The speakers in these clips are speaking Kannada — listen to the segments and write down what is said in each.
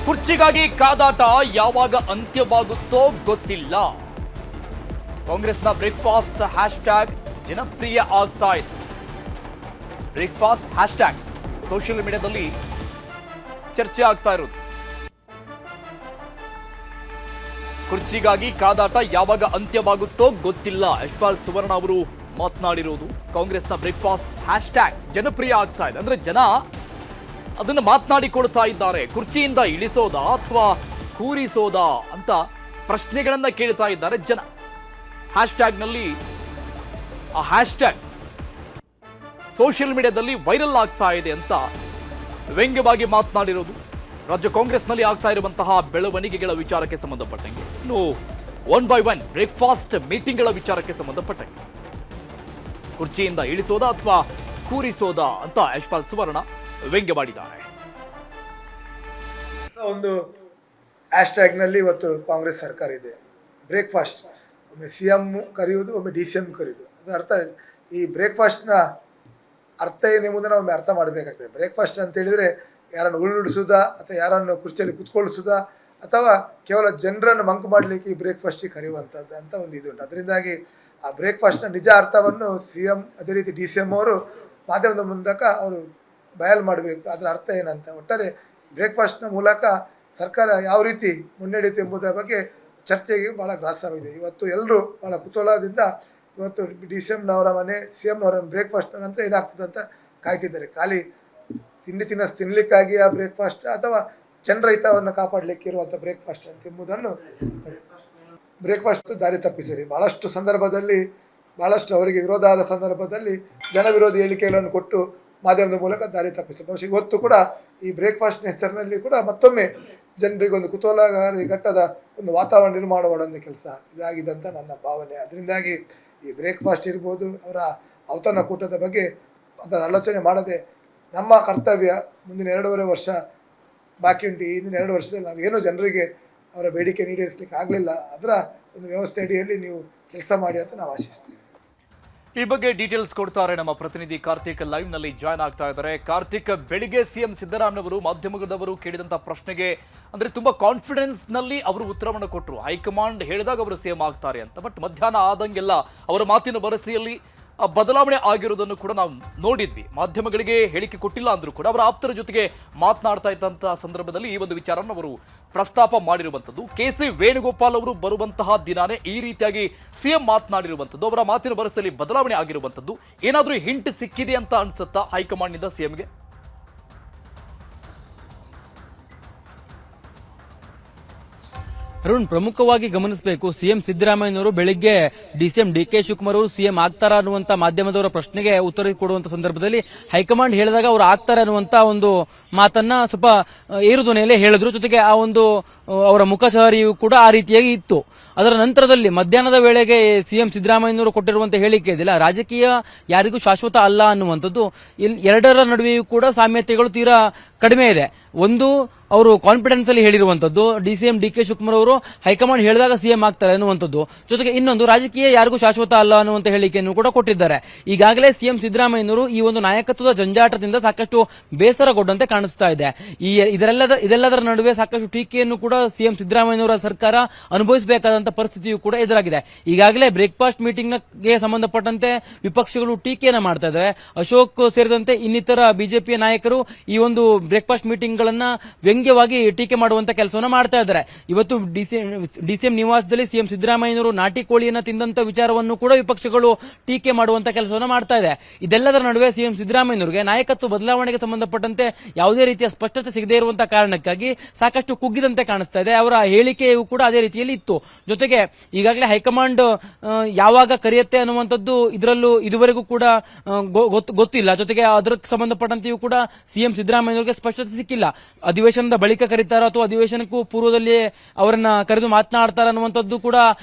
ಕುರ್ಚಿಗಾಗಿ ಕಾದಾಟ ಯಾವಾಗ ಅಂತ್ಯವಾಗುತ್ತೋ ಗೊತ್ತಿಲ್ಲ. ಕಾಂಗ್ರೆಸ್ನ ಬ್ರೇಕ್ಫಾಸ್ಟ್ ಹ್ಯಾಶ್ಟ್ಯಾಗ್ ಜನಪ್ರಿಯ ಆಗ್ತಾ ಇದೆ. ಬ್ರೇಕ್ಫಾಸ್ಟ್ ಹ್ಯಾಶ್ಟ್ಯಾಗ್ ಸೋಷಿಯಲ್ ಮೀಡಿಯಾದಲ್ಲಿ ಚರ್ಚೆ ಆಗ್ತಾ ಇರೋದು. ಕುರ್ಚಿಗಾಗಿ ಕಾದಾಟ ಯಾವಾಗ ಅಂತ್ಯವಾಗುತ್ತೋ ಗೊತ್ತಿಲ್ಲ. ಯಶ್ಪಾಲ್ ಸುವರ್ಣ ಅವರು ಮಾತನಾಡಿರೋದು. ಕಾಂಗ್ರೆಸ್ನ ಬ್ರೇಕ್ಫಾಸ್ಟ್ ಹ್ಯಾಶ್ಟ್ಯಾಗ್ ಜನಪ್ರಿಯ ಆಗ್ತಾ ಇದೆ. ಅಂದ್ರೆ ಜನ ಅದನ್ನು ಮಾತನಾಡಿಕೊಳ್ತಾ ಇದ್ದಾರೆ. ಕುರ್ಚಿಯಿಂದ ಇಳಿಸೋದಾ ಅಥವಾ ಕೂರಿಸೋದಾ ಅಂತ ಪ್ರಶ್ನೆಗಳನ್ನ ಕೇಳ್ತಾ ಇದ್ದಾರೆ ಜನ. ಹ್ಯಾಶ್ಟ್ಯಾಗ್ನಲ್ಲಿ ಆ ಹ್ಯಾಶ್ಟ್ಯಾಗ್ ಸೋಷಿಯಲ್ ಮೀಡಿಯಾದಲ್ಲಿ ವೈರಲ್ ಆಗ್ತಾ ಇದೆ ಅಂತ ವ್ಯಂಗ್ಯವಾಗಿ ಮಾತನಾಡಿರೋದು. ರಾಜ್ಯ ಕಾಂಗ್ರೆಸ್ನಲ್ಲಿ ಆಗ್ತಾ ಇರುವಂತಹ ಬೆಳವಣಿಗೆಗಳ ವಿಚಾರಕ್ಕೆ ಸಂಬಂಧಪಟ್ಟಂಗೆ, ಇನ್ನು 1 by 1 ಬ್ರೇಕ್ಫಾಸ್ಟ್ ಮೀಟಿಂಗ್ಗಳ ವಿಚಾರಕ್ಕೆ ಸಂಬಂಧಪಟ್ಟಂಗೆ ಕುರ್ಚಿಯಿಂದ ಇಳಿಸೋದಾ ಅಥವಾ ಕೂರಿಸೋದಾ ಅಂತ ಯಶ್ಪಾಲ್ ಸುವರ್ಣ ವ್ಯಂಗ್ಯ ಮಾಡಿದ್ದಾರೆ. ಒಂದು ಹ್ಯಾಶ್ಟ್ಯಾಗ್ನಲ್ಲಿ ಇವತ್ತು ಕಾಂಗ್ರೆಸ್ ಸರ್ಕಾರ ಇದೆ. ಬ್ರೇಕ್ಫಾಸ್ಟ್ ಒಮ್ಮೆ CM ಕರೆಯುವುದು, ಒಮ್ಮೆ DCM ಕರೆಯುವುದು. ಅದರ ಅರ್ಥ, ಈ ಬ್ರೇಕ್ಫಾಸ್ಟ್ನ ಅರ್ಥ ಏನೆಂಬುದನ್ನು ಒಮ್ಮೆ ಅರ್ಥ ಮಾಡಬೇಕಾಗ್ತದೆ. ಬ್ರೇಕ್ಫಾಸ್ಟ್ ಅಂತ ಹೇಳಿದರೆ ಯಾರನ್ನು ಉರುಳಿಸೋದಾ ಅಥವಾ ಯಾರನ್ನು ಕುರ್ಚಿಯಲ್ಲಿ ಕುತ್ಕೊಳಿಸೋದಾ ಅಥವಾ ಕೇವಲ ಜನರನ್ನು ಮಂಕು ಮಾಡಲಿಕ್ಕೆ ಈ ಬ್ರೇಕ್ಫಾಸ್ಟಿಗೆ ಕರೆಯುವಂಥದ್ದು ಅಂತ ಒಂದು ಇದು ಉಂಟು. ಅದರಿಂದಾಗಿ ಆ ಬ್ರೇಕ್ಫಾಸ್ಟ್ನ ನಿಜ ಅರ್ಥವನ್ನು CM ಅದೇ ರೀತಿ DCM ಅವರು ಮಾಧ್ಯಮದ ಮೂಲಕ ಅವರು ಬಯಲು ಮಾಡಬೇಕು. ಅದರ ಅರ್ಥ ಏನಂತ. ಒಟ್ಟಾರೆ ಬ್ರೇಕ್ಫಾಸ್ಟ್ನ ಮೂಲಕ ಸರ್ಕಾರ ಯಾವ ರೀತಿ ಮುನ್ನಡೆಯುತ್ತೆ ಎಂಬುದರ ಬಗ್ಗೆ ಚರ್ಚೆಗೆ ಭಾಳ ಗ್ರಾಸವಾಗಿದೆ. ಇವತ್ತು ಎಲ್ಲರೂ ಭಾಳ ಕುತೂಹಲದಿಂದ ಇವತ್ತು DCMನವರ ಮನೆ, CMನವರ ಬ್ರೇಕ್ಫಾಸ್ಟ್ ನಂತರ ಏನಾಗ್ತದೆ ಅಂತ ಕಾಯ್ತಿದ್ದಾರೆ. ಖಾಲಿ ತಿನ್ನಲಿಕ್ಕಾಗಿ ಆ ಬ್ರೇಕ್ಫಾಸ್ಟ್ ಅಥವಾ ಜನರ ಹಿತವನ್ನು ಕಾಪಾಡಲಿಕ್ಕೆ ಇರುವಂಥ ಬ್ರೇಕ್ಫಾಸ್ಟ್ ಅಂತ ಎಂಬುದನ್ನು ಬ್ರೇಕ್ಫಾಸ್ಟ್ ದಾರಿ ತಪ್ಪಿಸಿರಿ. ಭಾಳಷ್ಟು ಸಂದರ್ಭದಲ್ಲಿ, ಭಾಳಷ್ಟು ಅವರಿಗೆ ವಿರೋಧ ಆದ ಸಂದರ್ಭದಲ್ಲಿ ಜನ ವಿರೋಧಿ ಹೇಳಿಕೆಗಳನ್ನು ಕೊಟ್ಟು ಮಾಧ್ಯಮದ ಮೂಲಕ ದಾರಿ ತಪ್ಪಿಸಿ ಬಹುಶಃ ಇವತ್ತು ಕೂಡ ಈ ಬ್ರೇಕ್ಫಾಸ್ಟ್ನ ಹೆಸರಿನಲ್ಲಿ ಕೂಡ ಮತ್ತೊಮ್ಮೆ ಜನರಿಗೆ ಒಂದು ಕುತೂಹಲಕಾರಿ ಘಟ್ಟದ ಒಂದು ವಾತಾವರಣ ನಿರ್ಮಾಣ ಮಾಡುವಂಥ ಕೆಲಸ ಇದಾಗಿದೆ ಅಂತ ನನ್ನ ಭಾವನೆ. ಅದರಿಂದಾಗಿ ಈ ಬ್ರೇಕ್ಫಾಸ್ಟ್ ಇರ್ಬೋದು, ಅವರ ಔತಣಕೂಟದ ಬಗ್ಗೆ ಅದನ್ನು ಆಲೋಚನೆ ಮಾಡದೆ ನಮ್ಮ ಕರ್ತವ್ಯ ಮುಂದಿನ 2.5 ವರ್ಷ ಬಾಕಿ ಉಂಟು. ಇಂದಿನ 2 ವರ್ಷದಲ್ಲಿ ನಾವೇನು ಜನರಿಗೆ ಅವರ ಬೇಡಿಕೆ ಈಡೇರಿಸಲಿಕ್ಕೆ ಆಗಲಿಲ್ಲ. ಅದರ ಒಂದು ವ್ಯವಸ್ಥೆ ಅಡಿಯಲ್ಲಿ ನೀವು ಕೆಲಸ ಮಾಡಿ ಅಂತ ನಾವು ಆಶಿಸ್ತೀವಿ. ಈ ಬಗ್ಗೆ ಡೀಟೇಲ್ಸ್ ಕೊಡ್ತಾರೆ ನಮ್ಮ ಪ್ರತಿನಿಧಿ ಕಾರ್ತಿಕ್. ಲೈವ್ ನಲ್ಲಿ ಜಾಯ್ನ್ ಆಗ್ತಾ ಇದ್ದಾರೆ. ಕಾರ್ತಿಕ್, ಬೆಳಿಗ್ಗೆ CM ಸಿದ್ದರಾಮಯ್ಯವರು ಮಾಧ್ಯಮದವರು ಕೇಳಿದಂತ ಪ್ರಶ್ನೆಗೆ ಅಂದ್ರೆ ತುಂಬಾ ಕಾನ್ಫಿಡೆನ್ಸ್ ನಲ್ಲಿ ಅವರು ಉತ್ತರವನ್ನು ಕೊಟ್ಟರು. ಹೈಕಮಾಂಡ್ ಹೇಳಿದಾಗ ಅವರು CM ಆಗ್ತಾರೆ ಅಂತ. ಬಟ್ ಮಧ್ಯಾಹ್ನ ಆದಂಗೆಲ್ಲ ಅವರ ಮಾತಿನ ಭರವಸೆಯಲ್ಲಿ ಬದಲಾವಣೆ ಆಗಿರೋದನ್ನು ಕೂಡ ನಾವು ನೋಡಿದ್ವಿ. ಮಾಧ್ಯಮಗಳಿಗೆ ಹೇಳಿಕೆ ಕೊಟ್ಟಿಲ್ಲ ಅಂದ್ರೂ ಕೂಡ ಅವರ ಆಪ್ತರ ಜೊತೆಗೆ ಮಾತನಾಡ್ತಾ ಇದ್ದಂತಹ ಸಂದರ್ಭದಲ್ಲಿ ಈ ಒಂದು ವಿಚಾರವನ್ನು ಅವರು ಪ್ರಸ್ತಾಪ ಮಾಡಿರುವಂಥದ್ದು. KC ವೇಣುಗೋಪಾಲ್ ಅವರು ಬರುವಂತಹ ದಿನಾನೇ ಈ ರೀತಿಯಾಗಿ CM ಮಾತನಾಡಿರುವಂಥದ್ದು. ಅವರ ಮಾತಿನ ಭರವಸೆಯಲ್ಲಿ ಬದಲಾವಣೆ ಆಗಿರುವಂಥದ್ದು. ಏನಾದರೂ ಹಿಂಟ್ ಸಿಕ್ಕಿದೆ ಅಂತ ಅನ್ಸುತ್ತಾ ಹೈಕಮಾಂಡ್ನಿಂದ CMಗೆ? ಅರುಣ್, ಪ್ರಮುಖವಾಗಿ ಗಮನಿಸಬೇಕು, CM ಸಿದ್ದರಾಮಯ್ಯನವರು ಬೆಳಿಗ್ಗೆ DCM DK ಶಿವಕುಮಾರ್ ಅವರು CM ಆಗ್ತಾರ ಅನ್ನುವಂತ ಮಾಧ್ಯಮದವರ ಪ್ರಶ್ನೆಗೆ ಉತ್ತರ ಕೊಡುವಂತ ಸಂದರ್ಭದಲ್ಲಿ ಹೈಕಮಾಂಡ್ ಹೇಳಿದಾಗ ಅವರು ಆಗ್ತಾರೆ ಅನ್ನುವಂತ ಒಂದು ಮಾತನ್ನ ಸ್ವಲ್ಪ ಏರುಧ್ವನಿಯಲ್ಲೇ ಹೇಳಿದ್ರು. ಜೊತೆಗೆ ಆ ಒಂದು ಅವರ ಮುಖಚಹರಿಯೂ ಕೂಡ ಆ ರೀತಿಯಾಗಿ ಇತ್ತು. ಅದರ ನಂತರದಲ್ಲಿ ಮಧ್ಯಾಹ್ನದ ವೇಳೆಗೆ CM ಸಿದ್ದರಾಮಯ್ಯನವರು ಕೊಟ್ಟಿರುವಂತಹ ಹೇಳಿಕೆ ಇದೆಯಲ್ಲ, ರಾಜಕೀಯ ಯಾರಿಗೂ ಶಾಶ್ವತ ಅಲ್ಲ ಅನ್ನುವಂಥದ್ದು. ಎರಡರ ನಡುವೆಯೂ ಕೂಡ ಸಾಮ್ಯತೆಗಳು ತೀರಾ ಕಡಿಮೆ ಇದೆ. ಒಂದು, ಅವರು ಕಾನ್ಫಿಡೆನ್ಸ್ ಅಲ್ಲಿ ಹೇಳಿರುವಂತದ್ದು, DCM DK ಶಿವಕುಮಾರ್ ಅವರು ಹೈಕಮಾಂಡ್ ಹೇಳಿದಾಗ CM ಆಗ್ತಾರೆ ಅನ್ನುವಂಥದ್ದು. ಜೊತೆಗೆ ಇನ್ನೊಂದು, ರಾಜಕೀಯ ಯಾರಿಗೂ ಶಾಶ್ವತ ಅಲ್ಲ ಅನ್ನುವಂತ ಹೇಳಿಕೆಯನ್ನು ಕೂಡ ಕೊಟ್ಟಿದ್ದಾರೆ. ಈಗಾಗಲೇ CM ಸಿದ್ದರಾಮಯ್ಯನವರು ಈ ಒಂದು ನಾಯಕತ್ವದ ಜಂಜಾಟದಿಂದ ಸಾಕಷ್ಟು ಬೇಸರಗೊಂಡಂತೆ ಕಾಣಿಸ್ತಾ ಇದೆ. ಇದೆಲ್ಲದರ ನಡುವೆ ಸಾಕಷ್ಟು ಟೀಕೆಯನ್ನು ಕೂಡ CM ಸಿದ್ದರಾಮಯ್ಯನವರ ಸರ್ಕಾರ ಅನುಭವಿಸಬೇಕಾದಂತ ಪರಿಸ್ಥಿತಿಯು ಕೂಡ ಎದುರಾಗಿದೆ. ಈಗಾಗಲೇ ಬ್ರೇಕ್ಫಾಸ್ಟ್ ಮೀಟಿಂಗ್ ಗೆ ಸಂಬಂಧಪಟ್ಟಂತೆ ವಿಪಕ್ಷಗಳು ಟೀಕೆಯನ್ನ ಮಾಡ್ತಾ ಇದ್ದಾರೆ. ಅಶೋಕ್ ಸೇರಿದಂತೆ ಇನ್ನಿತರ ಬಿಜೆಪಿಯ ನಾಯಕರು ಈ ಒಂದು ಬ್ರೇಕ್ಫಾಸ್ಟ್ ಮೀಟಿಂಗ್ ಗಳನ್ನ ವ್ಯಂಗ್ಯವಾಗಿ ಟೀಕೆ ಮಾಡುವಂತ ಕೆಲಸವನ್ನ ಮಾಡ್ತಾ ಇದ್ದಾರೆ. ಇವತ್ತು DCM ನಿವಾಸದಲ್ಲಿ CM ಸಿದ್ದರಾಮಯ್ಯನವರು ನಾಟಿ ಕೋಳಿಯನ್ನ ತಿಂದಂತ ವಿಚಾರವನ್ನು ಕೂಡ ವಿಪಕ್ಷಗಳು ಟೀಕೆ ಮಾಡುವಂತ ಕೆಲಸವನ್ನ ಮಾಡ್ತಾ ಇದೆ. ಇದೆಲ್ಲದರ ನಡುವೆ CM ಸಿದ್ದರಾಮಯ್ಯನವರಿಗೆ ನಾಯಕತ್ವ ಬದಲಾವಣೆಗೆ ಸಂಬಂಧಪಟ್ಟಂತೆ ಯಾವುದೇ ರೀತಿಯ ಸ್ಪಷ್ಟತೆ ಸಿಗದೇ ಇರುವಂತಹ ಕಾರಣಕ್ಕಾಗಿ ಸಾಕಷ್ಟು ಕುಗ್ಗಿದಂತೆ ಕಾಣಿಸ್ತಾ ಇದೆ. ಅವರ ಹೇಳಿಕೆಯೂ ಕೂಡ ಅದೇ ರೀತಿಯಲ್ಲಿ ಇತ್ತು. ಜೊತೆಗೆ ಈಗಾಗಲೇ ಹೈಕಮಾಂಡ್ ಯಾವಾಗ ಕರೆಯುತ್ತೆ ಅನ್ನುವಂಥದ್ದು ಇದರಲ್ಲೂ ಇದುವರೆಗೂ ಕೂಡ ಗೊತ್ತಿಲ್ಲ. ಜೊತೆಗೆ ಅದಕ್ಕೆ ಸಂಬಂಧಪಟ್ಟಂತೆಯೂ ಕೂಡ CM ಸಿದ್ದರಾಮಯ್ಯನವರಿಗೆ ಸ್ಪಷ್ಟತೆ ಸಿಕ್ಕಿಲ್ಲ. ಅಧಿವೇಶನದ ಬಳಿಕ ಕರೀತಾರ ಅಥವಾ ಅಧಿವೇಶನಕ್ಕೂ ಪೂರ್ವದಲ್ಲಿ ಅವರನ್ನ ಕರೆದು ಮಾತನಾಡ್ತಾರ ಅನ್ನುವಂಥದ್ದು ಕೂಡ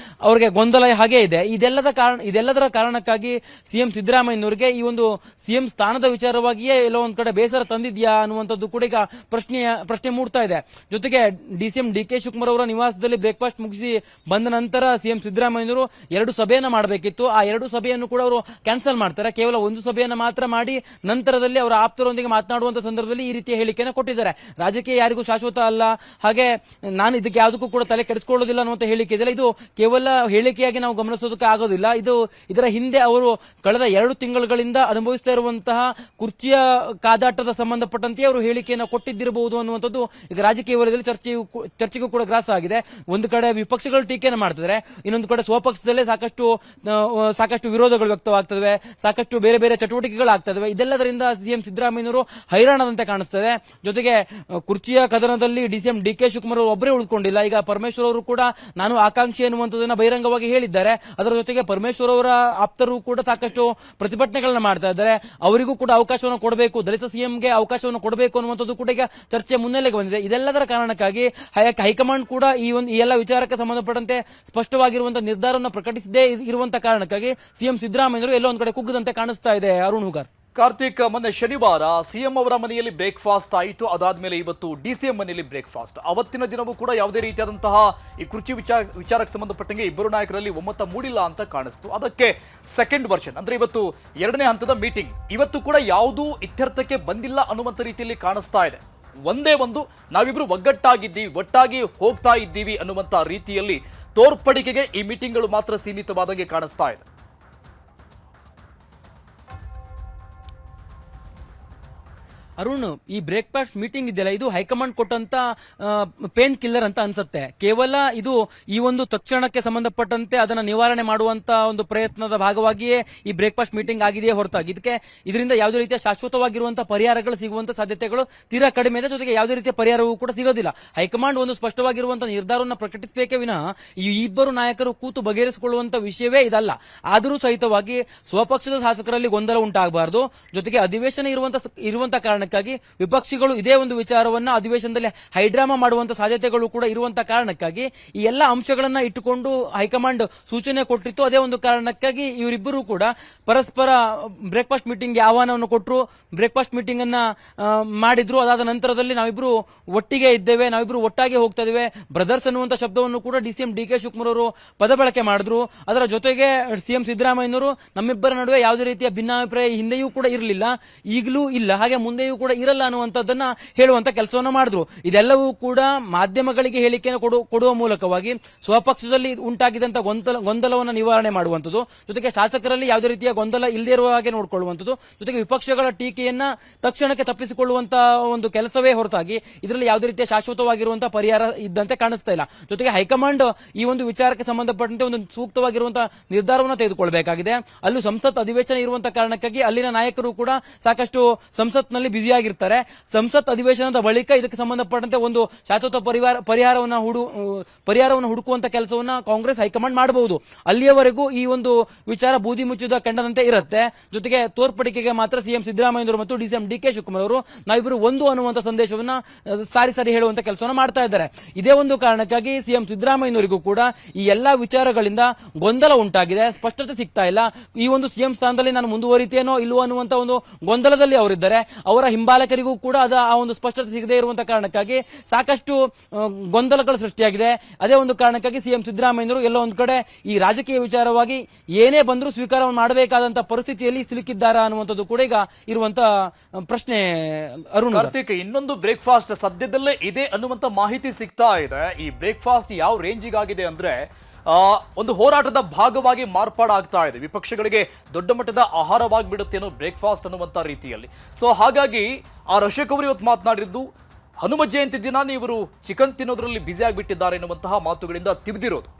ಅವರಿಗೆ ಗೊಂದಲ ಹಾಗೆ ಇದೆ. ಇದೆಲ್ಲದರ ಕಾರಣಕ್ಕಾಗಿ CM ಸಿದ್ದರಾಮಯ್ಯನವರಿಗೆ ಈ ಒಂದು CM ಸ್ಥಾನದ ವಿಚಾರವಾಗಿಯೇ ಎಲ್ಲೋ ಒಂದ್ ಕಡೆ ಬೇಸರ ತಂದಿದ್ಯಾ ಅನ್ನುವಂಥದ್ದು ಕೂಡ ಈಗ ಪ್ರಶ್ನೆ ಮೂಡ್ತಾ ಇದೆ. ಜೊತೆಗೆ DCM DK ಶಿವಕುಮಾರ್ ಅವರ ನಿವಾಸದಲ್ಲಿ ಬ್ರೇಕ್ಫಾಸ್ಟ್ ಮುಗಿಸಿ ಬಂದ ನಂತರ CM ಸಿದ್ದರಾಮಯ್ಯನವರು 2 ಸಭೆಯನ್ನ ಮಾಡಬೇಕಿತ್ತು. ಆ 2 ಸಭೆಯನ್ನು ಕೂಡ ಅವರು ಕ್ಯಾನ್ಸಲ್ ಮಾಡ್ತಾರೆ. ಕೇವಲ 1 ಸಭೆಯನ್ನ ಮಾತ್ರ ಮಾಡಿ ನಂತರದಲ್ಲಿ ಅವರ ಆಪ್ತರೊಂದಿಗೆ ಮಾತನಾಡುವಂತ ಸಂದರ್ಭದಲ್ಲಿ ಈ ರೀತಿಯ ಹೇಳಿಕೆಯನ್ನು ಕೊಟ್ಟಿದ್ದಾರೆ. ರಾಜಕೀಯ ಯಾರಿಗೂ ಶಾಶ್ವತ ಅಲ್ಲ, ಹಾಗೆ ನಾನು ಇದಕ್ಕೆ ಯಾವುದಕ್ಕೂ ಕೂಡ ತಲೆ ಕೆಡಿಸ್ಕೊಳ್ಳೋದಿಲ್ಲ ಅನ್ನುವಂತ ಹೇಳಿಕೆ ಇದೆಯಲ್ಲ, ಇದು ಕೇವಲ ಹೇಳಿಕೆಯಾಗಿ ನಾವು ಗಮನಿಸೋದಕ್ಕೆ ಆಗೋದಿಲ್ಲ. ಇದರ ಹಿಂದೆ ಅವರು ಕಳೆದ 2 ತಿಂಗಳುಗಳಿಂದ ಅನುಭವಿಸ್ತಾ ಇರುವಂತಹ ಕುರ್ಚಿಯ ಕಾದಾಟದ ಸಂಬಂಧಪಟ್ಟಂತೆ ಅವರು ಹೇಳಿಕೆಯನ್ನು ಕೊಟ್ಟಿದ್ದಿರಬಹುದು ಅನ್ನುವಂಥದ್ದು ಈಗ ರಾಜಕೀಯ ವಲಯದಲ್ಲಿ ಚರ್ಚೆಗೂ ಕೂಡ ಗ್ರಾಸ ಆಗಿದೆ. ಒಂದು ಕಡೆ ವಿಪಕ್ಷಗಳು ಟೀಕೆಯನ್ನು ಮಾಡ್ತಿದ್ದಾರೆ, ಇನ್ನೊಂದು ಕಡೆ ಸ್ವಪಕ್ಷದಲ್ಲೇ ಸಾಕಷ್ಟು ವಿರೋಧಗಳು ವ್ಯಕ್ತವಾಗ್ತವೆ, ಸಾಕಷ್ಟು ಬೇರೆ ಬೇರೆ ಚಟುವಟಿಕೆಗಳಾಗ್ತವೆ. ಇದೆಲ್ಲದರಿಂದ ಸಿಎಂ ಸಿದ್ದರಾಮಯ್ಯನವರು ಹೈರಾಣದಂತೆ ಕಾಣಿಸ್ತದೆ. ಜೊತೆಗೆ ಕುರ್ಚಿಯ ಕದನದಲ್ಲಿ ಡಿಸಿಎಂ ಡಿಕೆ ಶಿವಕುಮಾರ್ ಅವರು ಒಬ್ಬರೇ ಉಳ್ಕೊಂಡಿಲ್ಲ. ಈಗ ಪರಮೇಶ್ವರ್ ಅವರು ಕೂಡ ನಾನು ಆಕಾಂಕ್ಷಿ ಎನ್ನುವಂಥದ್ದನ್ನ ಬಹಿರಂಗವಾಗಿ ಹೇಳಿದ್ದಾರೆ. ಅದರ ಜೊತೆಗೆ ಪರಮೇಶ್ವರ್ ಅವರ ಆಪ್ತರು ಕೂಡ ಸಾಕಷ್ಟು ಪ್ರತಿಭಟನೆಗಳನ್ನ ಮಾಡ್ತಾ ಇದ್ದಾರೆ. ಅವರಿಗೂ ಕೂಡ ಅವಕಾಶವನ್ನು ಕೊಡಬೇಕು, ದಲಿತ ಸಿಎಂಗೆ ಅವಕಾಶವನ್ನು ಕೊಡಬೇಕು ಅನ್ನುವಂಥದ್ದು ಕೂಡ ಈಗ ಚರ್ಚೆ ಮುನ್ನೆಲೆಗೆ ಬಂದಿದೆ. ಇದೆಲ್ಲದರ ಕಾರಣಕ್ಕಾಗಿ ಹೈಕಮಾಂಡ್ ಕೂಡ ಈ ಎಲ್ಲ ವಿಚಾರಕ್ಕೆ ಸಂಬಂಧಪಟ್ಟಂತೆ ಸ್ಪಷ್ಟವಾಗಿರುವಂತಹ ನಿರ್ಧಾರವನ್ನು ಪ್ರಕಟಿಸದೇ ಇರುವಂತಹ ಕಾರಣಕ್ಕಾಗಿ ಸಿಎಂ ಸಿದ್ದರಾಮಯ್ಯರು ಎಲ್ಲೋ ಒಂದ್ ಕಡೆ ಕುಗ್ಗದಂತೆ ಕಾಣಿಸ್ತಾ ಇದೆ. ಅರುಣ್ ಹುಗಾರ್. ಕಾರ್ತಿಕ್, ಮೊನ್ನೆ ಶನಿವಾರ ಸಿಎಂ ಅವರ ಮನೆಯಲ್ಲಿ ಬ್ರೇಕ್ಫಾಸ್ಟ್ ಆಯಿತು. ಅದಾದ್ಮೇಲೆ ಇವತ್ತು ಡಿಸಿಎಂ ಮನೆಯಲ್ಲಿ ಬ್ರೇಕ್ಫಾಸ್ಟ್. ಅವತ್ತಿನ ದಿನವೂ ಕೂಡ ಯಾವುದೇ ರೀತಿಯಾದಂತಹ ಈ ಕುರ್ಚಿ ವಿಚಾರಕ್ಕೆ ಸಂಬಂಧಪಟ್ಟಂಗೆ ಇಬ್ಬರು ನಾಯಕರಲ್ಲಿ ಒಮ್ಮತ ಮೂಡಿಲ್ಲ ಅಂತ ಕಾಣಿಸ್ತು. ಅದಕ್ಕೆ ಸೆಕೆಂಡ್ ವರ್ಷನ್ ಅಂದ್ರೆ ಇವತ್ತು 2ನೇ ಹಂತದ ಮೀಟಿಂಗ್. ಇವತ್ತು ಕೂಡ ಯಾವುದೂ ಇತ್ಯರ್ಥಕ್ಕೆ ಬಂದಿಲ್ಲ ಅನ್ನುವಂಥ ರೀತಿಯಲ್ಲಿ ಕಾಣಿಸ್ತಾ ಇದೆ. ಒಂದೇ ಒಂದು ನಾವಿಬ್ರು ಒಗ್ಗಟ್ಟಾಗಿದ್ದೀವಿ, ಒಟ್ಟಾಗಿ ಹೋಗ್ತಾ ಇದ್ದೀವಿ ಅನ್ನುವಂಥ ರೀತಿಯಲ್ಲಿ ತೋರ್ಪಡಿಕೆಗೆ ಈ ಮೀಟಿಂಗ್ಗಳು ಮಾತ್ರ ಸೀಮಿತವಾದಂಗೆ ಕಾಣಿಸ್ತಾ ಇದೆ. ಅರುಣ್, ಈ ಬ್ರೇಕ್ಫಾಸ್ಟ್ ಮೀಟಿಂಗ್ ಇದೆಯಲ್ಲ, ಇದು ಹೈಕಮಾಂಡ್ ಕೊಟ್ಟಂತ ಪೇನ್ ಕಿಲ್ಲರ್ ಅಂತ ಅನ್ಸುತ್ತೆ. ಕೇವಲ ಇದು ಈ ಒಂದು ತಕ್ಷಣಕ್ಕೆ ಸಂಬಂಧಪಟ್ಟಂತೆ ಅದನ್ನ ನಿವಾರಣೆ ಮಾಡುವಂತ ಒಂದು ಪ್ರಯತ್ನದ ಭಾಗವಾಗಿಯೇ ಈ ಬ್ರೇಕ್ಫಾಸ್ಟ್ ಮೀಟಿಂಗ್ ಆಗಿದೆಯೇ ಹೊರತಾಗಿ ಇದರಿಂದ ಯಾವುದೇ ರೀತಿಯ ಶಾಶ್ವತವಾಗಿರುವಂತಹ ಪರಿಹಾರಗಳು ಸಿಗುವಂತ ಸಾಧ್ಯತೆಗಳು ತೀರಾ ಕಡಿಮೆ ಇದೆ. ಜೊತೆಗೆ ಯಾವುದೇ ರೀತಿಯ ಪರಿಹಾರವೂ ಕೂಡ ಸಿಗೋದಿಲ್ಲ. ಹೈಕಮಾಂಡ್ ಒಂದು ಸ್ಪಷ್ಟವಾಗಿರುವಂತಹ ನಿರ್ಧಾರವನ್ನು ಪ್ರಕಟಿಸಬೇಕೇ ವಿನಃ ಈ ಇಬ್ಬರು ನಾಯಕರು ಕೂತು ಬಗೆಹರಿಸಿಕೊಳ್ಳುವಂತ ವಿಷಯವೇ ಇದಲ್ಲ. ಆದರೂ ಸಹಿತವಾಗಿ ಸ್ವಪಕ್ಷದ ಶಾಸಕರಲ್ಲಿ ಗೊಂದಲ ಉಂಟಾಗಬಾರದು. ಜೊತೆಗೆ ಅಧಿವೇಶನ ಇರುವಂತ ಕಾರಣಕ್ಕಾಗಿ ವಿಪಕ್ಷಿಗಳು ಇದೇ ಒಂದು ವಿಚಾರವನ್ನ ಅಧಿವೇಶನದಲ್ಲಿ ಹೈಡ್ರಾಮಾ ಮಾಡುವಂತ ಸಾಧ್ಯತೆಗಳು ಕೂಡ ಇರುವಂತ ಕಾರಣಕ್ಕಾಗಿ ಈ ಎಲ್ಲ ಅಂಶಗಳನ್ನ ಇಟ್ಟುಕೊಂಡು ಹೈಕಮಾಂಡ್ ಸೂಚನೆ ಕೊಟ್ಟಿತ್ತು. ಅದೇ ಒಂದು ಕಾರಣಕ್ಕಾಗಿ ಇವರಿಬ್ಬರು ಕೂಡ ಪರಸ್ಪರ ಬ್ರೇಕ್ಫಾಸ್ಟ್ ಮೀಟಿಂಗ್ ಆಹ್ವಾನವನ್ನು ಕೊಟ್ಟರು, ಬ್ರೇಕ್ಫಾಸ್ಟ್ ಮೀಟಿಂಗ್ ಅನ್ನ ಮಾಡಿದ್ರು. ಅದಾದ ನಂತರದಲ್ಲಿ ನಾವಿಬ್ರು ಒಟ್ಟಿಗೆ ಇದ್ದೇವೆ, ನಾವಿಬ್ರು ಒಟ್ಟಾಗಿ ಹೋಗ್ತಾ ಇದ್ದೇವೆ, ಬ್ರದರ್ಸ್ ಅನ್ನುವಂತ ಶಬ್ದವನ್ನು ಕೂಡ ಡಿಸಿಎಂ ಡಿಕೆ ಶಿವಕುಮಾರ್ ಅವರು ಪದ ಬಳಕೆ ಮಾಡಿದ್ರು. ಅದರ ಜೊತೆಗೆ ಸಿಎಂ ಸಿದ್ದರಾಮಯ್ಯನವರು ನಮ್ಮಿಬ್ಬರ ನಡುವೆ ಯಾವುದೇ ರೀತಿಯ ಭಿನ್ನಾಭಿಪ್ರಾಯ ಹಿಂದೆಯೂ ಕೂಡ ಇರಲಿಲ್ಲ, ಈಗಲೂ ಇಲ್ಲ, ಹಾಗೆ ಮುಂದೆಯೂ ಕೂಡ ಇರಲ್ಲ ಅನ್ನುವಂಥದ್ದನ್ನ ಹೇಳುವಂತ ಕೆಲಸವನ್ನು ಮಾಡಿದ್ರು. ಇದೆಲ್ಲವೂ ಕೂಡ ಮಾಧ್ಯಮಗಳಿಗೆ ಹೇಳಿಕೆಯನ್ನು ಕೊಡುವ ಮೂಲಕವಾಗಿ ಸ್ವಪಕ್ಷದಲ್ಲಿ ಉಂಟಾಗಿದ್ದಂತ ಗೊಂದಲವನ್ನು ನಿವಾರಣೆ ಮಾಡುವಂಥದ್ದು, ಜೊತೆಗೆ ಶಾಸಕರಲ್ಲಿ ಯಾವುದೇ ರೀತಿಯ ಗೊಂದಲ ಇಲ್ಲದೇ ಇರುವ ಹಾಗೆ ನೋಡಿಕೊಳ್ಳುವಂಥದ್ದು, ಜೊತೆಗೆ ವಿಪಕ್ಷಗಳ ಟೀಕೆಯನ್ನ ತಕ್ಷಣಕ್ಕೆ ತಪ್ಪಿಸಿಕೊಳ್ಳುವಂತಹ ಒಂದು ಕೆಲಸವೇ ಹೊರತಾಗಿ ಇದರಲ್ಲಿ ಯಾವುದೇ ರೀತಿಯ ಶಾಶ್ವತವಾಗಿರುವಂತಹ ಪರಿಹಾರ ಇದ್ದಂತೆ ಕಾಣಿಸ್ತಾ ಇಲ್ಲ. ಜೊತೆಗೆ ಹೈಕಮಾಂಡ್ ಈ ಒಂದು ವಿಚಾರಕ್ಕೆ ಸಂಬಂಧಪಟ್ಟಂತೆ ಒಂದು ಸೂಕ್ತವಾಗಿರುವಂತಹ ನಿರ್ಧಾರವನ್ನು ತೆಗೆದುಕೊಳ್ಳಬೇಕಾಗಿದೆ. ಅಲ್ಲೂ ಸಂಸತ್ ಅಧಿವೇಶನ ಇರುವಂತಹ ಕಾರಣಕ್ಕಾಗಿ ಅಲ್ಲಿನ ನಾಯಕರು ಕೂಡ ಸಾಕಷ್ಟು ಸಂಸತ್ನಲ್ಲಿ ಬ್ಯುಸಿಯಾಗಿರ್ತಾರೆ. ಸಂಸತ್ ಅಧಿವೇಶನದ ಬಳಿಕ ಇದಕ್ಕೆ ಸಂಬಂಧಪಟ್ಟಂತೆ ಒಂದು ಶಾಶ್ವತ ಪರಿಹಾರವನ್ನು ಹುಡುಕುವಂತ ಕೆಲಸವನ್ನ ಕಾಂಗ್ರೆಸ್ ಹೈಕಮಾಂಡ್ ಮಾಡಬಹುದು. ಅಲ್ಲಿಯವರೆಗೂ ಈ ಒಂದು ವಿಚಾರ ಬೂದಿ ಮುಚ್ಚಿದ ಕೆಂಡದಂತೆ ಇರುತ್ತೆ. ಜೊತೆಗೆ ತೋರ್ಪಡಿಕೆಗೆ ಮಾತ್ರ ಸಿಎಂ ಸಿದ್ದರಾಮಯ್ಯನವರು ಮತ್ತು ಡಿಸಿಎಂ ಡಿಕೆ ಶಿವಕುಮಾರ್ ಅವರು ನಾವಿಬ್ಬರು ಒಂದು ಅನ್ನುವಂತ ಸಂದೇಶವನ್ನ ಸಾರಿ ಹೇಳುವಂತ ಕೆಲಸವನ್ನ ಮಾಡ್ತಾ ಇದ್ದಾರೆ. ಇದೇ ಒಂದು ಕಾರಣಕ್ಕಾಗಿ ಸಿಎಂ ಸಿದ್ದರಾಮಯ್ಯನವರಿಗೂ ಕೂಡ ಈ ಎಲ್ಲಾ ವಿಚಾರಗಳಿಂದ ಗೊಂದಲ ಉಂಟಾಗಿದೆ, ಸ್ಪಷ್ಟತೆ ಸಿಗ್ತಾ ಇಲ್ಲ. ಈ ಒಂದು ಸಿಎಂ ಸ್ಥಾನದಲ್ಲಿ ನಾನು ಮುಂದುವರಿತೇನೋ ಇಲ್ವೋ ಅನ್ನುವಂತ ಒಂದು ಗೊಂದಲದಲ್ಲಿ ಅವರಿದ್ದಾರೆ. ಅವರ ಹಿಂಬಾಲಕರಿಗೂ ಕೂಡ ಆ ಒಂದು ಸ್ಪಷ್ಟತೆ ಸಿಗದೇ ಇರುವಂತಹ ಕಾರಣಕ್ಕಾಗಿ ಸಾಕಷ್ಟು ಗೊಂದಲಗಳು ಸೃಷ್ಟಿಯಾಗಿದೆ. ಅದೇ ಒಂದು ಕಾರಣಕ್ಕಾಗಿ ಸಿಎಂ ಸಿದ್ದರಾಮಯ್ಯನವರು ಎಲ್ಲೋ ಒಂದು ಕಡೆ ಈ ರಾಜಕೀಯ ವಿಚಾರವಾಗಿ ಏನೇ ಬಂದರೂ ಸ್ವೀಕಾರವನ್ನು ಮಾಡಬೇಕಾದಂತಹ ಪರಿಸ್ಥಿತಿಯಲ್ಲಿ ಸಿಲುಕಿದ್ದಾರಾ ಅನ್ನುವಂಥದ್ದು ಕೂಡ ಈಗ ಇರುವಂತಹ ಪ್ರಶ್ನೆ. ಅರುಣ್, ಕಾರ್ತಿಕ್, ಇನ್ನೊಂದು ಬ್ರೇಕ್ಫಾಸ್ಟ್ ಸದ್ಯದಲ್ಲೇ ಇದೆ ಅನ್ನುವಂತ ಮಾಹಿತಿ ಸಿಗ್ತಾ ಇದೆ. ಈ ಬ್ರೇಕ್ಫಾಸ್ಟ್ ಯಾವ ರೇಂಜಿಗಾಗಿದೆ ಅಂದ್ರೆ ಒಂದು ಹೋರಾಟದ ಭಾಗವಾಗಿ ಮಾರ್ಪಾಡಾಗ್ತಾ ಇದೆ. ವಿಪಕ್ಷಗಳಿಗೆ ದೊಡ್ಡ ಮಟ್ಟದ ಆಹಾರವಾಗಿಬಿಡುತ್ತೆ ಅನ್ನೋ ಬ್ರೇಕ್ಫಾಸ್ಟ್ ಅನ್ನುವಂಥ ರೀತಿಯಲ್ಲಿ. ಸೊ ಹಾಗಾಗಿ ರಶೇಕ್ ಅವರು ಇವತ್ತು ಮಾತನಾಡಿದ್ದು ಹನುಮ ಜಯಂತಿ ದಿನ ಇವರು ಚಿಕನ್ ತಿನ್ನೋದ್ರಲ್ಲಿ ಬ್ಯುಸಿ ಆಗಿಬಿಟ್ಟಿದ್ದಾರೆ ಎನ್ನುವಂತಹ ಮಾತುಗಳಿಂದ ತಿವಿದಿರೋದು.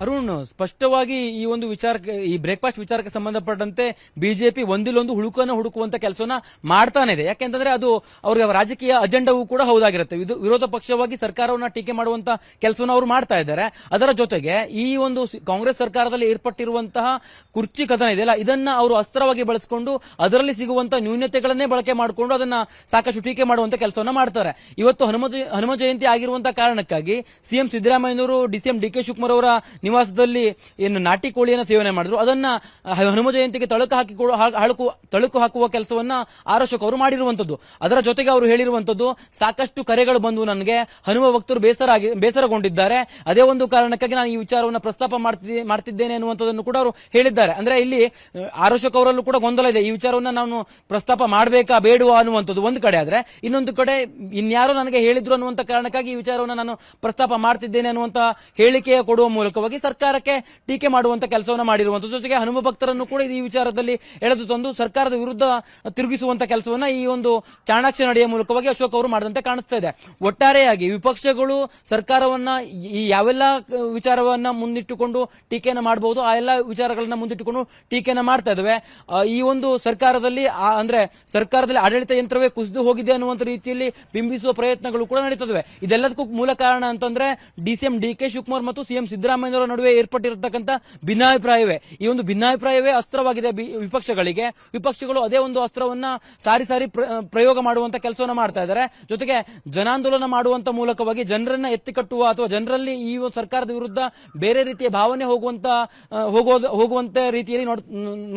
ಅರುಣ್, ಸ್ಪಷ್ಟವಾಗಿ ಈ ಒಂದು ವಿಚಾರಕ್ಕೆ, ಈ ಬ್ರೇಕ್ಫಾಸ್ಟ್ ವಿಚಾರಕ್ಕೆ ಸಂಬಂಧಪಟ್ಟಂತೆ ಬಿಜೆಪಿ ಒಂದಿಲ್ಲೊಂದು ಹುಡುಕುವಂತ ಕೆಲಸವನ್ನ ಮಾಡ್ತಾನೆ ಇದೆ. ಯಾಕೆಂತಂದ್ರೆ ಅದು ಅವರ ರಾಜಕೀಯ ಅಜೆಂಡವೂ ಕೂಡ ಹೌದಾಗಿರುತ್ತೆ. ವಿರೋಧ ಪಕ್ಷವಾಗಿ ಸರ್ಕಾರವನ್ನ ಟೀಕೆ ಮಾಡುವಂತ ಕೆಲಸವನ್ನು ಅವರು ಮಾಡ್ತಾ ಇದ್ದಾರೆ. ಅದರ ಜೊತೆಗೆ ಈ ಒಂದು ಕಾಂಗ್ರೆಸ್ ಸರ್ಕಾರದಲ್ಲಿ ಏರ್ಪಟ್ಟಿರುವಂತಹ ಕುರ್ಚಿ ಕದನ ಇದೆಯಲ್ಲ, ಇದನ್ನ ಅವರು ಅಸ್ತ್ರವಾಗಿ ಬಳಸಿಕೊಂಡು ಅದರಲ್ಲಿ ಸಿಗುವಂತಹ ನ್ಯೂನತೆಗಳನ್ನೇ ಬಳಕೆ ಮಾಡಿಕೊಂಡು ಅದನ್ನ ಸಾಕಷ್ಟು ಟೀಕೆ ಮಾಡುವಂತ ಕೆಲಸವನ್ನ ಮಾಡ್ತಾರೆ. ಇವತ್ತು ಹನುಮ ಜಯಂತಿ ಆಗಿರುವಂತಹ ಕಾರಣಕ್ಕಾಗಿ ಸಿಎಂ ಸಿದ್ದರಾಮಯ್ಯನವರು ಡಿಸಿಎಂ ಡಿಕೆ ಶಿವಕುಮಾರ್ ಅವರ ನಿವಾಸದಲ್ಲಿ ಏನು ನಾಟಿ ಕೋಳಿಯನ್ನು ಸೇವನೆ ಮಾಡಿದ್ರು, ಅದನ್ನ ಹನುಮ ಜಯಂತಿಗೆ ತಳುಕು ಹಾಕುವ ಕೆಲಸವನ್ನ ಆರೋಶಕ್ ಅವರು ಮಾಡಿರುವಂತದ್ದು. ಅದರ ಜೊತೆಗೆ ಅವರು ಹೇಳಿರುವಂತದ್ದು, ಸಾಕಷ್ಟು ಕರೆಗಳು ಬಂದು ನನಗೆ ಹನುಮ ಭಕ್ತರು ಬೇಸರಗೊಂಡಿದ್ದಾರೆ, ಅದೇ ಒಂದು ಕಾರಣಕ್ಕಾಗಿ ನಾನು ಈ ವಿಚಾರವನ್ನು ಪ್ರಸ್ತಾಪ ಮಾಡ್ತಿದ್ದೇನೆ ಅನ್ನುವಂಥದ್ದನ್ನು ಕೂಡ ಅವರು ಹೇಳಿದ್ದಾರೆ. ಅಂದ್ರೆ ಇಲ್ಲಿ ಆರೋಶಕ್ ಅವರಲ್ಲೂ ಕೂಡ ಗೊಂದಲ ಇದೆ, ಈ ವಿಚಾರವನ್ನ ನಾನು ಪ್ರಸ್ತಾಪ ಮಾಡಬೇಕಾ ಬೇಡುವ ಅನ್ನುವಂಥದ್ದು ಒಂದು ಕಡೆ ಆದ್ರೆ, ಇನ್ನೊಂದು ಕಡೆ ಇನ್ಯಾರೋ ನನಗೆ ಹೇಳಿದ್ರು ಅನ್ನುವಂತ ಕಾರಣಕ್ಕಾಗಿ ಈ ವಿಚಾರವನ್ನು ನಾನು ಪ್ರಸ್ತಾಪ ಮಾಡ್ತಿದ್ದೇನೆ ಅನ್ನುವಂತ ಹೇಳಿಕೆ ಕೊಡುವ ಮೂಲಕವಾಗಿ ಸರ್ಕಾರಕ್ಕೆ ಟೀಕೆ ಮಾಡುವಂತ ಕೆಲಸವನ್ನ ಮಾಡಿರುವಂತದ್ದು. ಜೊತೆಗೆ ಹನುಮ ಭಕ್ತರನ್ನು ಕೂಡ ಈ ವಿಚಾರದಲ್ಲಿ ಎಳೆದು ತಂದು ಸರ್ಕಾರದ ವಿರುದ್ಧ ತಿರುಗಿಸುವಂತ ಕೆಲಸವನ್ನ ಈ ಒಂದು ಚಾಣಾಕ್ಷ ನಡೆಯ ಮೂಲಕವಾಗಿ ಅಶೋಕ್ ಅವರು ಮಾಡಿದಂತೆ ಕಾಣಿಸ್ತಾ ಇದೆ. ಒಟ್ಟಾರೆಯಾಗಿ ವಿಪಕ್ಷಗಳು ಸರ್ಕಾರವನ್ನ ಈ ಯಾವೆಲ್ಲ ವಿಚಾರವನ್ನ ಮುಂದಿಟ್ಟುಕೊಂಡು ಟೀಕೆಯನ್ನು ಮಾಡಬಹುದು, ಆ ಎಲ್ಲ ವಿಚಾರಗಳನ್ನ ಮುಂದಿಟ್ಟುಕೊಂಡು ಟೀಕೆಯನ್ನು ಮಾಡ್ತಾ ಇದಾವೆ. ಈ ಒಂದು ಸರ್ಕಾರದಲ್ಲಿ ಅಂದ್ರೆ ಸರ್ಕಾರದಲ್ಲಿ ಆಡಳಿತ ಯಂತ್ರವೇ ಕುಸಿದು ಹೋಗಿದೆ ಅನ್ನುವಂತ ರೀತಿಯಲ್ಲಿ ಬಿಂಬಿಸುವ ಪ್ರಯತ್ನಗಳು ಕೂಡ ನಡೀತವೆ. ಇದೆಲ್ಲದಕ್ಕೂ ಮೂಲ ಕಾರಣ ಅಂತಂದ್ರೆ ಡಿಸಿಎಂ ಡಿ.ಕೆ. ಶಿವಕುಮಾರ್ ಮತ್ತು ಸಿಎಂ ಸಿದ್ದರಾಮಯ್ಯನವರ ನಡುವೆ ಏರ್ಪಟ್ಟಿರತಕ್ಕಂಥ ಭಿನ್ನಾಭಿಪ್ರಾಯವೇ. ಈ ಒಂದು ಭಿನ್ನಾಭಿಪ್ರಾಯವೇ ಅಸ್ತ್ರವಾಗಿದೆ ವಿಪಕ್ಷಗಳಿಗೆ. ವಿಪಕ್ಷಗಳು ಅದೇ ಒಂದು ಅಸ್ತ್ರವನ್ನ ಸಾರಿ ಪ್ರಯೋಗ ಮಾಡುವಂತ ಕೆಲಸವನ್ನ ಮಾಡ್ತಾ ಇದ್ದಾರೆ. ಜೊತೆಗೆ ಜನಾಂದೋಲನ ಮಾಡುವಂತ ಮೂಲಕವಾಗಿ ಜನರನ್ನ ಎತ್ತಿಕಟ್ಟುವ ಅಥವಾ ಜನರಲ್ಲಿ ಈ ಸರ್ಕಾರದ ವಿರುದ್ಧ ಬೇರೆ ರೀತಿಯ ಭಾವನೆ ಹೋಗುವಂತ ರೀತಿಯಲ್ಲಿ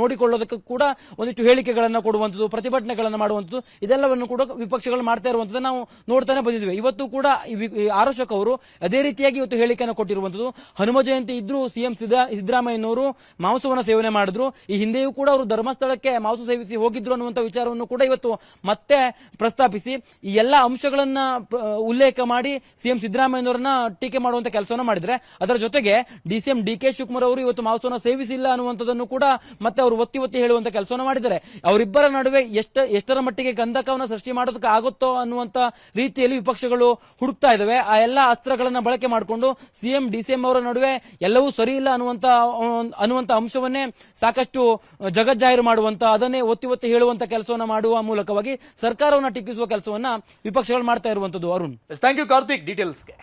ನೋಡಿಕೊಳ್ಳೋದಕ್ಕೆ ಕೂಡ ಒಂದಿಷ್ಟು ಹೇಳಿಕೆಗಳನ್ನ ಕೊಡುವಂಥದ್ದು, ಪ್ರತಿಭಟನೆಗಳನ್ನ ಮಾಡುವಂಥದ್ದು, ಇದೆಲ್ಲವನ್ನು ಕೂಡ ವಿಪಕ್ಷಗಳು ಮಾಡ್ತಾ ಇರುವಂತದ್ದು ನಾವು ನೋಡ್ತಾನೆ ಬಂದಿದ್ವಿ. ಇವತ್ತು ಕೂಡ ಆರೋಶಕ್ ಅವರು ಅದೇ ರೀತಿಯಾಗಿ ಇವತ್ತು ಹೇಳಿಕೆಯನ್ನು ಕೊಟ್ಟಿರುವಂತದ್ದು. ಹನುಮ ಜಯಂತಿ ಇದ್ರೂ ಸಿಎಂ ಸಿದ್ದರಾಮಯ್ಯನವರು ಮಾಂಸವನ್ನ ಸೇವನೆ ಮಾಡಿದ್ರು, ಈ ಹಿಂದೆಯೂ ಕೂಡ ಅವರು ಧರ್ಮಸ್ಥಳಕ್ಕೆ ಮಾಂಸ ಸೇವಿಸಿ ಹೋಗಿದ್ರು ಅನ್ನುವಂಥ ವಿಚಾರವನ್ನು ಕೂಡ ಇವತ್ತು ಮತ್ತೆ ಪ್ರಸ್ತಾಪಿಸಿ ಈ ಎಲ್ಲ ಅಂಶಗಳನ್ನ ಉಲ್ಲೇಖ ಮಾಡಿ ಸಿಎಂ ಸಿದ್ದರಾಮಯ್ಯನವರನ್ನ ಟೀಕೆ ಮಾಡುವಂತ ಕೆಲಸವನ್ನ ಮಾಡಿದ್ರೆ, ಅದರ ಜೊತೆಗೆ ಡಿಸಿಎಂ ಡಿ.ಕೆ. ಶಿವಕುಮಾರ್ ಅವರು ಇವತ್ತು ಮಾಂಸವನ್ನ ಸೇವಿಸಿಲ್ಲ ಅನ್ನುವಂಥದ್ದನ್ನು ಕೂಡ ಮತ್ತೆ ಅವರು ಒತ್ತಿ ಹೇಳುವಂತ ಕೆಲಸವನ್ನ ಮಾಡಿದ್ದಾರೆ. ಅವರಿಬ್ಬರ ನಡುವೆ ಎಷ್ಟರ ಮಟ್ಟಿಗೆ ಗಂಧಕವನ್ನ ಸೃಷ್ಟಿ ಮಾಡೋದಕ್ಕೆ ಆಗುತ್ತೋ ಅನ್ನುವಂತ ರೀತಿಯಲ್ಲಿ ವಿಪಕ್ಷಗಳು ಹುಡುಕ್ತಾ ಇದಾವೆ. ಆ ಎಲ್ಲ ಅಸ್ತ್ರಗಳನ್ನ ಬಳಕೆ ಮಾಡಿಕೊಂಡು ಸಿಎಂ ಡಿಸಿಎಂ ಅವರ ನಡುವೆ ಎಲ್ಲವೂ ಸರಿ ಇಲ್ಲ ಅನ್ನುವಂತ ಅಂಶವನ್ನೇ ಸಾಕಷ್ಟು ಜಗಜ್ಜಾಹೀರು ಮಾಡುವಂತ, ಅದನ್ನೇ ಒತ್ತಿ ಹೇಳುವಂತ ಕೆಲಸವನ್ನ ಮಾಡುವ ಮೂಲಕವಾಗಿ ಸರ್ಕಾರವನ್ನ ಟೀಕಿಸುವ ಕೆಲಸವನ್ನ ವಿಪಕ್ಷಗಳು ಮಾಡ್ತಾ ಇರುವಂತದ್ದು. Arun, thank you Karthik ಡೀಟೇಲ್ಸ್ಗೆ.